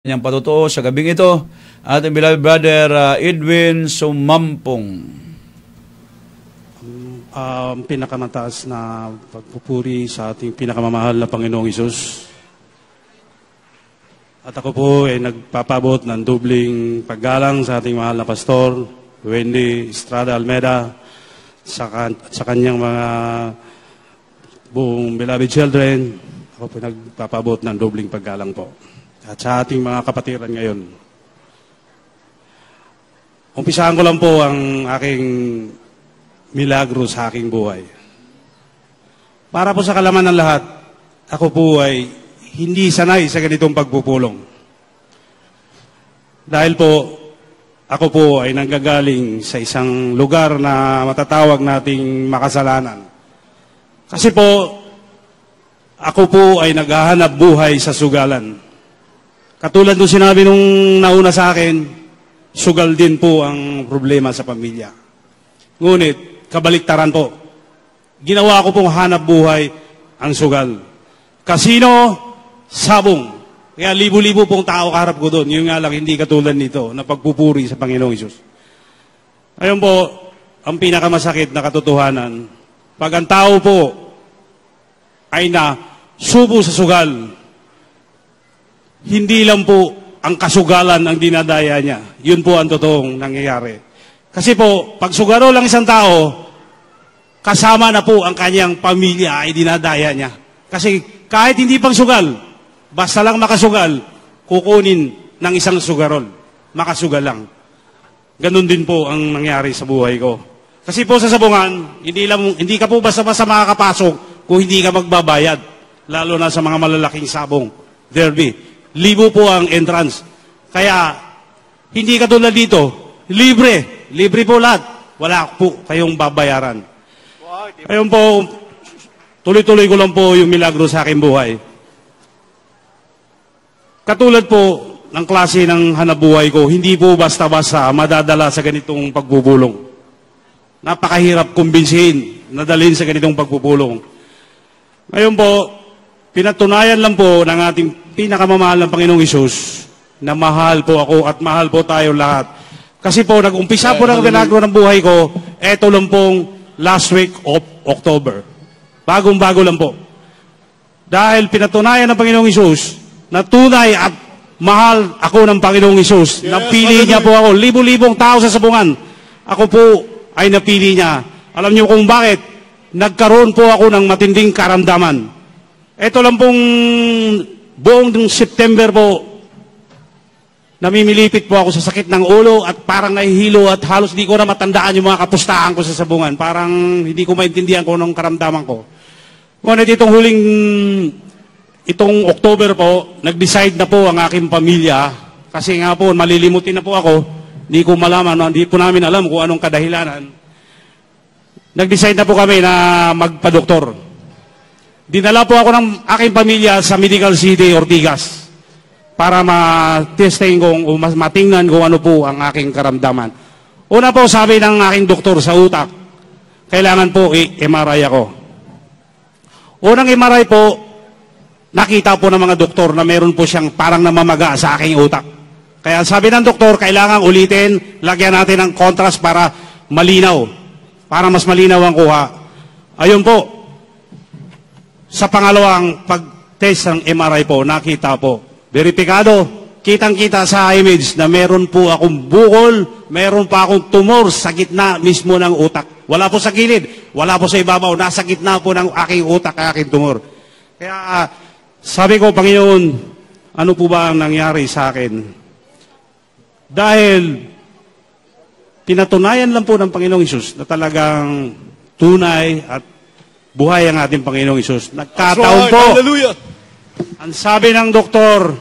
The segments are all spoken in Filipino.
Yang patutuo sa gabing ito, ating beloved brother Edwin Sumampong. Pinakamataas na pagpupuri sa ating pinakamamahal na Panginoong Hesus. At ako po ay nagpapabot ng dubling paggalang sa ating mahal na pastor, Wendy Estrada Almeda, sa kanyang mga buong beloved children. Ako po nagpapabot ng dubling paggalang po. At sa ating mga kapatiran ngayon. Umpisahan ko lang po ang aking milagro sa aking buhay. Para po sa kalaman ng lahat, ako po ay hindi sanay sa ganitong pagpupulong. Dahil po, ako po ay nanggagaling sa isang lugar na matatawag nating makasalanan. Kasi po, ako po ay naghahanap buhay sa sugalan. Katulad nung sinabi nung nauna sa akin, sugal din po ang problema sa pamilya. Ngunit, kabaliktaran po. Ginawa ko pong hanap buhay ang sugal. Kasino, sabong. Kaya libo-libo pong tao kaharap ko doon. Yung nga lang, hindi katulad nito na pagpupuri sa Panginoong Hesus. Ayun po, ang pinakamasakit na katotohanan, pag ang tao po ay na subo sa sugal, hindi lang po ang kasugalan ang dinadaya niya. Yun po ang totoong nangyayari. Kasi po, pag sugaro lang isang tao, kasama na po ang kanyang pamilya ay dinadaya niya. Kasi kahit hindi pang sugal, basta lang makasugal, kukunin ng isang sugarol. Makasugal lang. Ganun din po ang nangyari sa buhay ko. Kasi po sa sabungan, hindi ka po basta-basta makakapasok kung hindi ka magbabayad. Lalo na sa mga malalaking sabong. Derby. Libo po ang entrance. Kaya, hindi katulad dito, libre. Libre po lahat. Wala po kayong babayaran. Ayun po, tuloy-tuloy ko lang po yung milagro sa aking buhay. Katulad po ng klase ng hanabuhay ko, hindi po basta-basta madadala sa ganitong pagbubulong. Napakahirap kumbinsihin, nadalhin sa ganitong pagbubulong. Ngayon po, pinatunayan lang po ng ating pinakamamahal ng Panginoong Hesus na mahal po ako at mahal po tayo lahat. Kasi po, nag-umpisa po ng milagro ng buhay ko, eto lang pong last week of October. Bagong-bago lang po. Dahil pinatunayan ng Panginoong Hesus na tunay at mahal ako ng Panginoong Hesus. Yes, napili niya po ako. Libo-libong tao sa sabungan. Ako po ay napili niya. Alam niyo kung bakit? Nagkaroon po ako ng matinding karamdaman. Ito lang pong buong September po, namimilipit po ako sa sakit ng ulo at parang nahihilo at halos di ko na matandaan yung mga kapustahan ko sa sabungan. Parang hindi ko maintindihan kung anong karamdaman ko. Ngunit itong October po, nag-decide na po ang aking pamilya kasi nga po, malilimutin na po ako. Hindi ko malaman, hindi po namin alam kung anong kadahilanan. Nag-decide na po kami na magpa-doktor. Dinala po ako ng aking pamilya sa Medical City, Ortigas para ma-testing kung matingnan kung ano po ang aking karamdaman. Una po, sabi ng aking doktor sa utak, kailangan po i-MRI ako. Unang MRI po, nakita po ng mga doktor na meron po siyang parang namamaga sa aking utak. Kaya sabi ng doktor, kailangan ulitin, lagyan natin ng contrast para malinaw, para mas malinaw ang kuha. Ayun po. Sa pangalawang pag-test ng MRI po, nakita po, veripikado, kitang-kita sa image na meron po akong bukol, meron pa akong tumor sa gitna mismo ng utak. Wala po sa gilid, wala po sa ibabaw, nasa gitna po ng aking utak, aking tumor. Kaya sabi ko, Panginoon, ano po ba ang nangyari sa akin? Dahil pinatunayan lang po ng Panginoong Hesus na talagang tunay at buhay ang ating Panginoong Hesus. Nagkataon po. Hallelujah. Ang sabi ng doktor,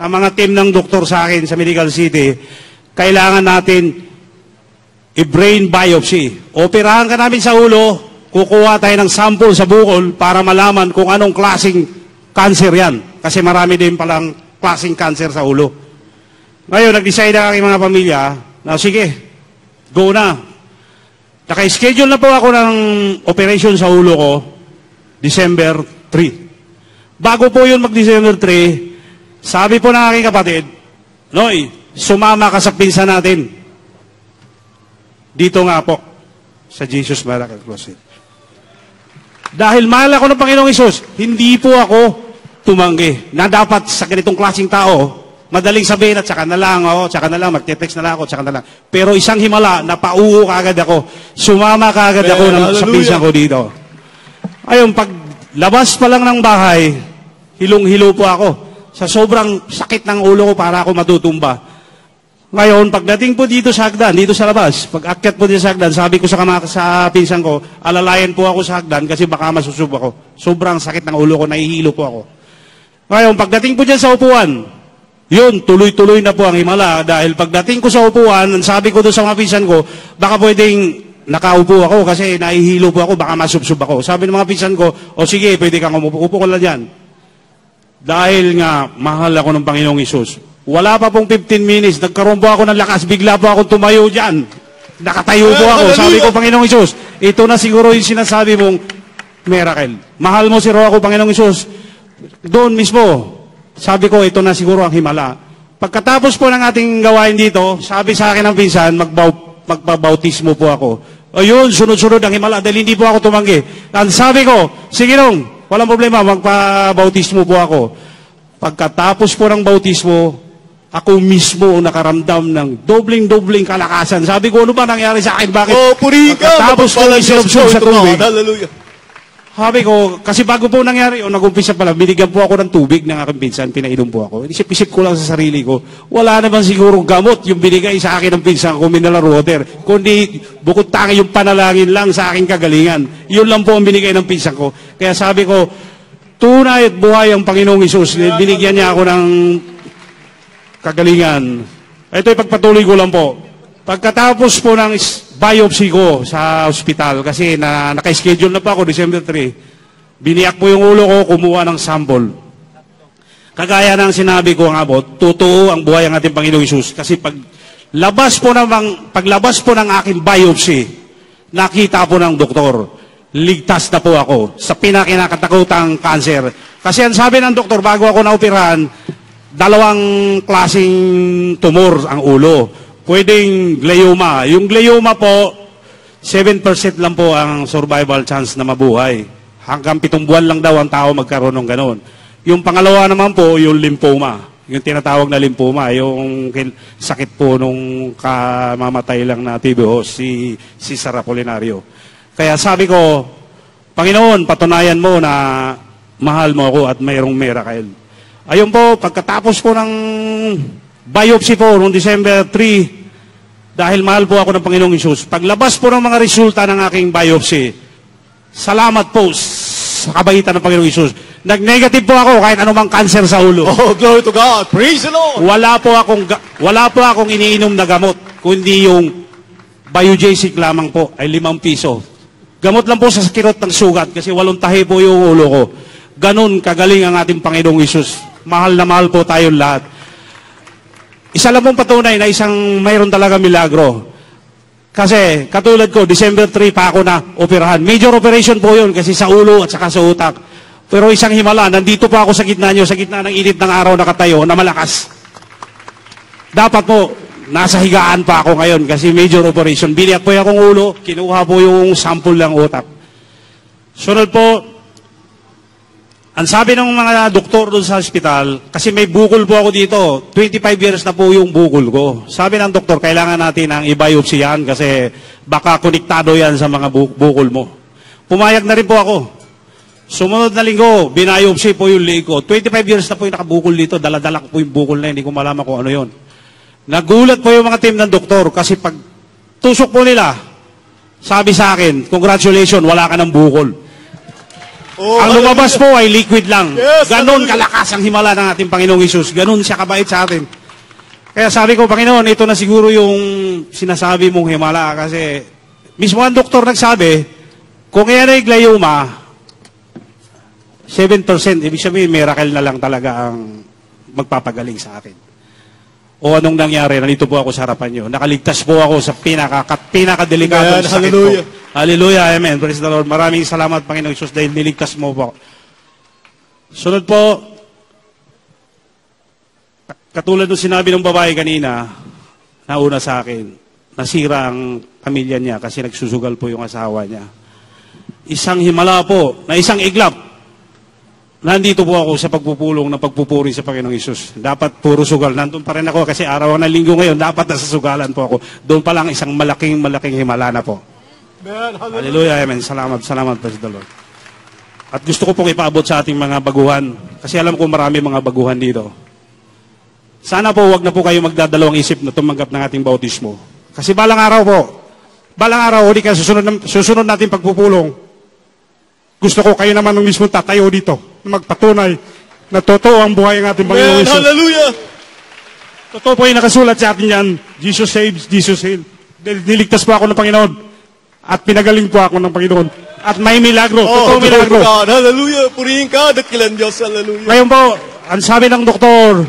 ang mga team ng doktor sa akin sa Medical City, kailangan natin i-brain biopsy. Operahan ka namin sa ulo, kukuha tayo ng sample sa bukol para malaman kung anong klaseng cancer yan. Kasi marami din palang klaseng cancer sa ulo. Ngayon, nag-decide ang aking mga pamilya na sige, go na. Naka-schedule na po ako ng operation sa ulo ko, December 3. Bago po yun mag-December 3, sabi po ng aking kapatid, Noy, sumama ka sa pinsan natin. Dito nga po, sa Jesus Miracle Crusade. Dahil mahal ako ng Panginoong Isus, hindi po ako tumanggi. Na dapat sa ganitong klaseng tao, madaling sabihin at saka na lang, magte-text na lang ako, saka na lang. Pero isang himala, napauho kaagad ako. Sumama kaagad ako sa pinsan ko dito. Ayun, pag labas pa lang ng bahay, hilong-hilo po ako. Sa sobrang sakit ng ulo ko para ako matutumba. Ngayon, pagdating po dito sa hagdan, dito sa labas, pag akyat po dito sa hagdan, sabi ko sa pinsan ko, alalayan po ako sa hagdan kasi baka masusub ako. Sobrang sakit ng ulo ko, nahihilo po ako. Ngayon, pagdating po dyan sa upuan, yun, tuloy-tuloy na po ang himala. Dahil pagdating ko sa upuan, sabi ko doon sa mga pinsan ko, baka pwedeng nakaupo ako kasi nahihilo po ako, baka masubsub ako. Sabi ng mga pinsan ko, o sige, pwede kang umupo. Upo ko lang dyan. Dahil nga, mahal ako ng Panginoong Isus. Wala pa pong 15 minutes, nagkaroon po ako ng lakas, bigla po akong tumayo dyan. Nakatayo po ako. Sabi ko, Panginoong Isus, ito na siguro yung sinasabi mong miracle. Mahal mo si ako, Panginoong Isus. Doon mismo, sabi ko, ito na siguro ang himala. Pagkatapos po ng ating gawain dito, sabi sa akin ng pinsan, magpabautismo po ako. Ayun, sunod-sunod ang himala dahil hindi po ako tumanggi. Ang sabi ko, sige nung, walang problema, magpabautismo po ako. Pagkatapos po ng bautismo, ako mismo nakaramdam ng dobling-dobling kalakasan. Sabi ko, ano ba nangyari sa akin? Bakit? Puri ka! Pagkatapos ko isinubsob sa tubig. Hallelujah. Sabi ko, kasi bago po nangyari, nag-umpisa pala, binigyan po ako ng tubig ng aking pinsan, pinainom po ako. Isip-isip ko lang sa sarili ko, wala naman siguro gamot yung binigay sa akin ng pinsan ko, mineral water, kundi bukod tangi yung panalangin lang sa aking kagalingan. Yun lang po ang binigay ng pinsan ko. Kaya sabi ko, tunay at buhay ang Panginoong Isus. Binigyan niya ako ng kagalingan. Ito ipagpatuloy ko lang po. Pagkatapos po ng biopsy ko sa ospital, kasi naka-schedule na pa ako, December 3, biniyak po yung ulo ko, kumuha ng sample. Kagaya ng sinabi ko nga po, totoo ang buhay ng ating Panginoong Isus. Kasi paglabas po ng aking biopsy, nakita po ng doktor, ligtas na po ako sa pinakinakatakutang cancer. Kasi ang sabi ng doktor, bago ako naoperahan, dalawang klaseng tumor ang ulo. Pwedeng glioma. Yung glioma po, 7% lang po ang survival chance na mabuhay. Hanggang 7 buwan lang daw ang tao magkaroon ng ganon. Yung pangalawa naman po, yung lymphoma. Yung tinatawag na lymphoma, yung sakit po nung kamamatay lang na TB host, si Sara Polinario. Kaya sabi ko, Panginoon, patunayan mo na mahal mo ako at mayroong miracle. Ayun po, pagkatapos po ng biopsy po, noong December 3, dahil mahal po ako ng Panginoong Isus, paglabas po ng mga resulta ng aking biopsy, salamat po sa kabaitan ng Panginoong Isus. Nag-negative po ako kahit anumang cancer sa ulo. Oh, glory to God. Praise the Lord. Wala po akong iniinom na gamot, kundi yung Biogesic lamang po ay 5 piso. Gamot lang po sa kirot ng sugat kasi 8 tahi po yung ulo ko. Ganon kagaling ang ating Panginoong Isus. Mahal na mahal po tayong lahat. Isa lang pong patunay na mayroon talaga milagro. Kasi katulad ko, December 3 pa ako na operahan. Major operation po yun kasi sa ulo at saka sa utak. Pero isang himala, nandito po ako sa gitna nyo, sa gitna ng init ng araw nakatayo na malakas. Dapat po, nasa higaan pa ako ngayon kasi major operation. Biniyak po akong ulo, kinuha po yung sample ng utak. Sunod po, ang sabi ng mga doktor doon sa hospital, kasi may bukol po ako dito, 25 years na po yung bukol ko. Sabi ng doktor, kailangan natin ang i-biopsy yan kasi baka konektado yan sa mga bukol mo. Pumayag na rin po ako. Sumunod na linggo, binayopsy po yung leg ko. 25 years na po yung nakabukol dito, daladala ko po yung bukol na, hindi ko malaman kung ano yun. Nagulat po yung mga team ng doktor kasi pag tusok po nila, sabi sa akin, congratulations, wala ka ng bukol. Oh, ang lumabas po ay liquid lang. Yes, ganon kalakas ang himala ng ating Panginoong Isus. Ganon siya kabait sa atin. Kaya sabi ko, Panginoon, ito na siguro yung sinasabi mong himala kasi mismo ang doktor nagsabi, kung yan ay glioma, 7%, ibig sabihin, miracle na lang talaga ang magpapagaling sa akin. O anong nangyari? Nandito po ako sa harapan nyo. Nakaligtas po ako sa pinakadelikadong sakit hallelujah. po. Hallelujah, amen. Praise the Lord. Maraming salamat, Panginoong Isus, dahil niligtas mo po. Sunod po, katulad ng sinabi ng babae kanina, nauna sa akin, nasira ang pamilya niya kasi nagsusugal po yung asawa niya. Isang himala po, na isang iglap, nandito po ako sa pagpupulong na pagpupuri sa Panginoong Hesus. Dapat puro sugal. Nandun pa rin ako kasi araw ng linggo ngayon, dapat nasa sugalan po ako. Doon pa lang isang malaking himala na po. Hallelujah, amen. Salamat, praise the Lord. At gusto ko pong ipaabot sa ating mga baguhan, kasi alam ko marami mga baguhan dito. Sana po wag na po kayo magdadalawang isip na tumanggap ng ating bautismo. Kasi balang araw, hindi ka susunod natin pagpupulong. Gusto ko kayo naman ng mismo tatayo dito na magpatunay na totoo ang buhay ng ating Panginoon Hesus. Hallelujah! Totoo po yung nakasulat sa atin yan. Jesus saves, Jesus heals. Niligtas po ako ng Panginoon. At pinagaling po ako ng Panginoon. At may milagro. Totoo milagro. God. Hallelujah! Purihin ka, dakilan Diyos. Hallelujah! Ngayon po, ang sabi ng doktor,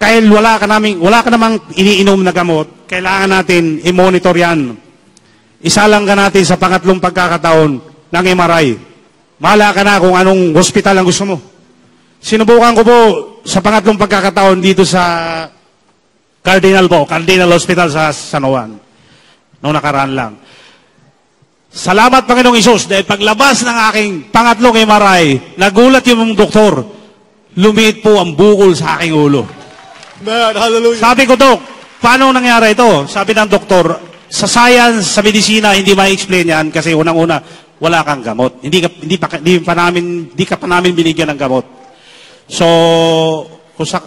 dahil wala ka namang iniinom na gamot, kailangan natin i-monitor yan. Isalang ka natin sa pangatlong pagkakataon ng MRI. Mahala ka na kung anong hospital ang gusto mo. Sinubukan ko po sa pangatlong pagkakataon dito sa Cardinal Hospital sa San Juan. Noong nakaraan lang. Salamat Panginoong Hesus dahil paglabas ng aking pangatlong MRI, nagulat yung doktor, lumiit po ang bukol sa aking ulo. Man, hallelujah! Sabi ko, Dok, paano nangyari ito? Sabi ng doktor, sa science, sa medisina, hindi ma-explain yan kasi unang-una, wala kang gamot. Hindi ka pa namin binigyan ng gamot. So,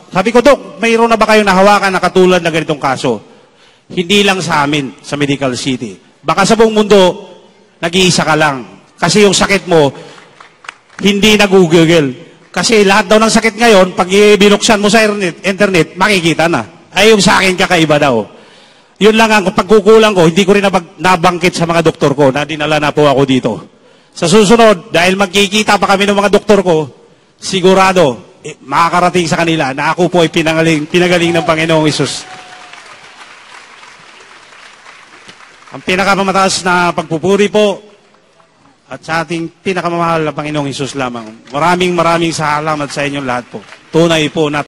sabi ko, Dok, mayroon na ba kayong nahawakan na katulad na ganitong kaso? Hindi lang sa amin, sa Medical City. Baka sa buong mundo, nag-iisa ka lang. Kasi yung sakit mo, hindi nag-google. Kasi lahat daw ng sakit ngayon, pag binuksan mo sa internet, makikita na. Ay, yung sa akin kakaiba daw. Yun lang ang pagkukulang ko, hindi ko rin nabangkit sa mga doktor ko na dinala na po ako dito. Sa susunod, dahil magkikita pa kami ng mga doktor ko, sigurado, makakarating sa kanila na ako po ay pinagaling ng Panginoong Hesus. Ang pinakamataas na pagpupuri po at sa ating pinakamamahal na Panginoong Hesus lamang. Maraming salamat sa inyong lahat po. Tunay po na